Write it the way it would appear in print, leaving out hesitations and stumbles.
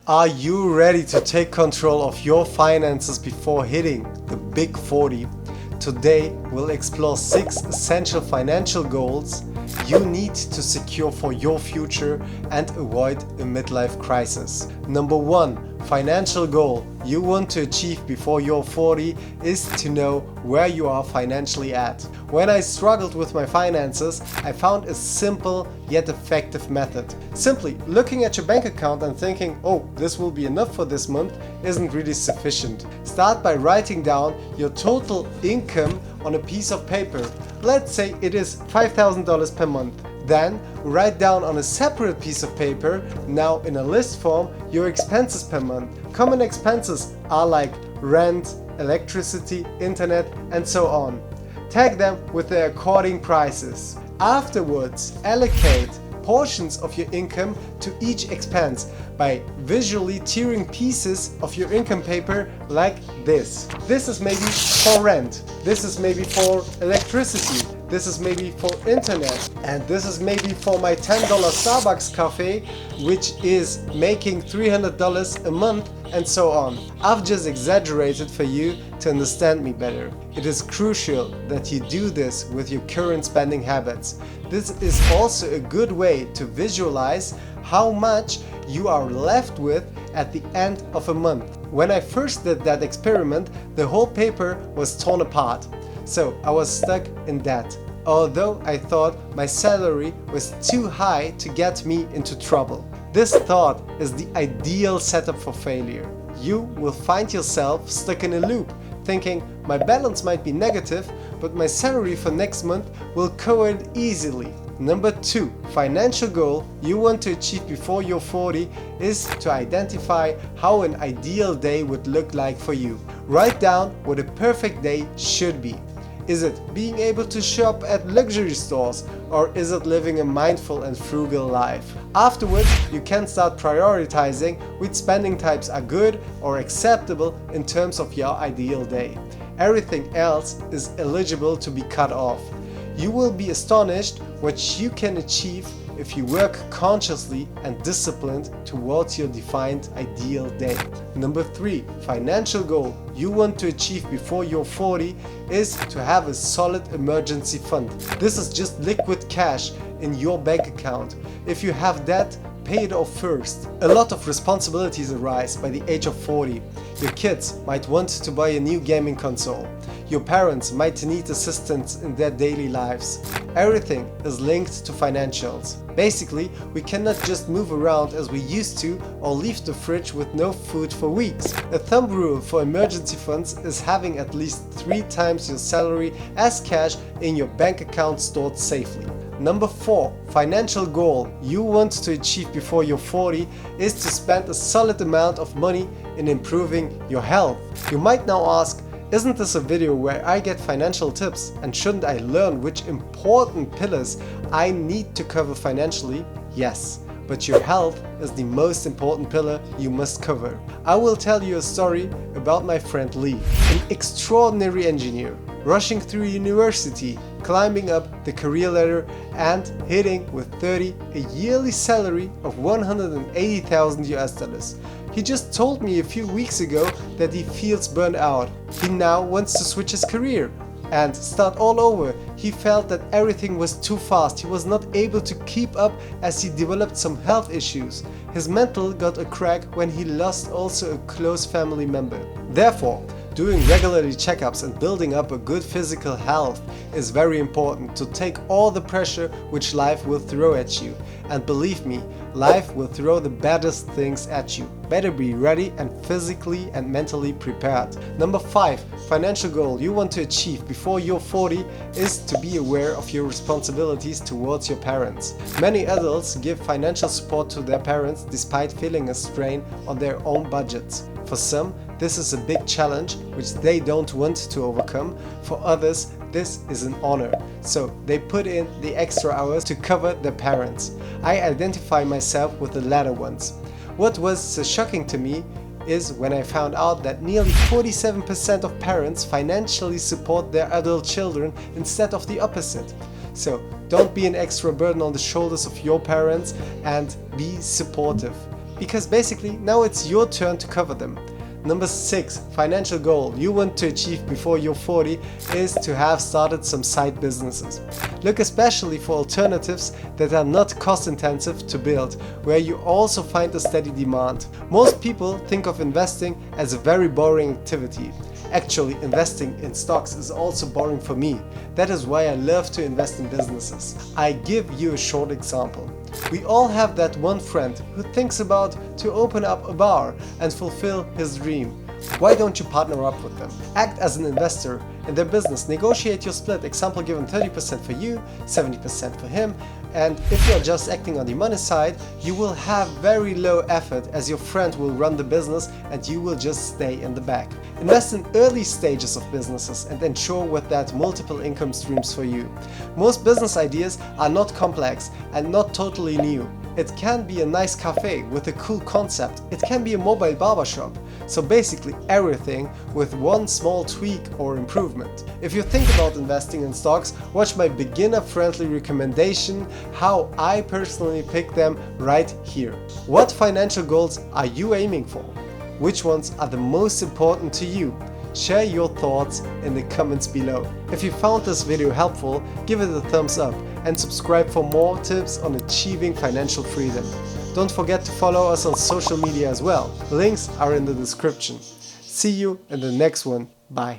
Are you ready to take control of your finances before hitting the big 40? Today we'll explore 6 essential financial goals you need to secure for your future and avoid a midlife crisis. Number 1 financial goal you want to achieve before you're 40 is to know where you are financially at. When I struggled with my finances, I found a simple yet effective method. Simply looking at your bank account and thinking, oh, this will be enough for this month, isn't really sufficient. Start by writing down your total income on a piece of paper. Let's say it is $5,000 per month. Then write down on a separate piece of paper, now in a list form, your expenses per month. Common expenses are like rent, electricity, internet, and so on. Tag them with their according prices. Afterwards, allocate portions of your income to each expense by visually tearing pieces of your income paper like this. This is maybe for rent, this is maybe for electricity, this is maybe for internet, and this is maybe for my $10 Starbucks cafe, which is making $300 a month, and so on. I've just exaggerated for you to understand me better. It is crucial that you do this with your current spending habits. This is also a good way to visualize how much you are left with at the end of a month. When I first did that experiment, the whole paper was torn apart. So I was stuck in debt, although I thought my salary was too high to get me into trouble. This thought is the ideal setup for failure. You will find yourself stuck in a loop, thinking my balance might be negative, but my salary for next month will cover it easily. Number 2 financial goal you want to achieve before you're 40 is to identify how an ideal day would look like for you. Write down what a perfect day should be. Is it being able to shop at luxury stores, or is it living a mindful and frugal life? Afterwards, you can start prioritizing which spending types are good or acceptable in terms of your ideal day. Everything else is eligible to be cut off. You will be astonished what you can achieve if you work consciously and disciplined towards your defined ideal day. Number 3 financial goal you want to achieve before you're 40 is to have a solid emergency fund. This is just liquid cash in your bank account. If you have debt, pay it off first. A lot of responsibilities arise by the age of 40. Your kids might want to buy a new gaming console. Your parents might need assistance in their daily lives. Everything is linked to financials. Basically, we cannot just move around as we used to or leave the fridge with no food for weeks. A thumb rule for emergency funds is having at least 3 times your salary as cash in your bank account stored safely. Number 4 financial goal you want to achieve before you're 40 is to spend a solid amount of money in improving your health. You might now ask, isn't this a video where I get financial tips, and shouldn't I learn which important pillars I need to cover financially? Yes, but your health is the most important pillar you must cover. I will tell you a story about my friend Lee, an extraordinary engineer, rushing through university, climbing up the career ladder and hitting with 30 a yearly salary of 180,000 US dollars. He just told me a few weeks ago that he feels burned out. He now wants to switch his career and start all over. He felt that everything was too fast. He was not able to keep up as he developed some health issues. His mental got a crack when he lost also a close family member. Therefore, doing regularly checkups and building up a good physical health is very important to take all the pressure which life will throw at you. And believe me, life will throw the baddest things at you. Better be ready and physically and mentally prepared. Number 5 financial goal you want to achieve before you're 40 is to be aware of your responsibilities towards your parents. Many adults give financial support to their parents despite feeling a strain on their own budgets. For some, this is a big challenge which they don't want to overcome. For others, this is an honor, so they put in the extra hours to cover their parents. I identify myself with the latter ones. What was so shocking to me is when I found out that nearly 47% of parents financially support their adult children instead of the opposite. So don't be an extra burden on the shoulders of your parents and be supportive. because basically now it's your turn to cover them. Number 6 financial goal you want to achieve before you're 40 is to have started some side businesses. Look especially for alternatives that are not cost intensive to build, where you also find a steady demand. Most people think of investing as a very boring activity. Actually, investing in stocks is also boring for me. That is why I love to invest in businesses. I give you a short example. We all have that one friend who thinks about to open up a bar and fulfill his dream. Why don't you partner up with them? Act as an investor in their business, negotiate your split, example given 30% for you, 70% for him, and if you are just acting on the money side, you will have very low effort as your friend will run the business and you will just stay in the back. Invest in early stages of businesses and ensure with that multiple income streams for you. Most business ideas are not complex and not totally new. It can be a nice cafe with a cool concept. It can be a mobile barbershop. So basically everything with one small tweak or improvement. If you think about investing in stocks, watch my beginner-friendly recommendation how I personally pick them right here. What financial goals are you aiming for? Which ones are the most important to you? Share your thoughts in the comments below. If you found this video helpful, give it a thumbs up and subscribe for more tips on achieving financial freedom. Don't forget to follow us on social media as well. Links are in the description. See you in the next one. Bye.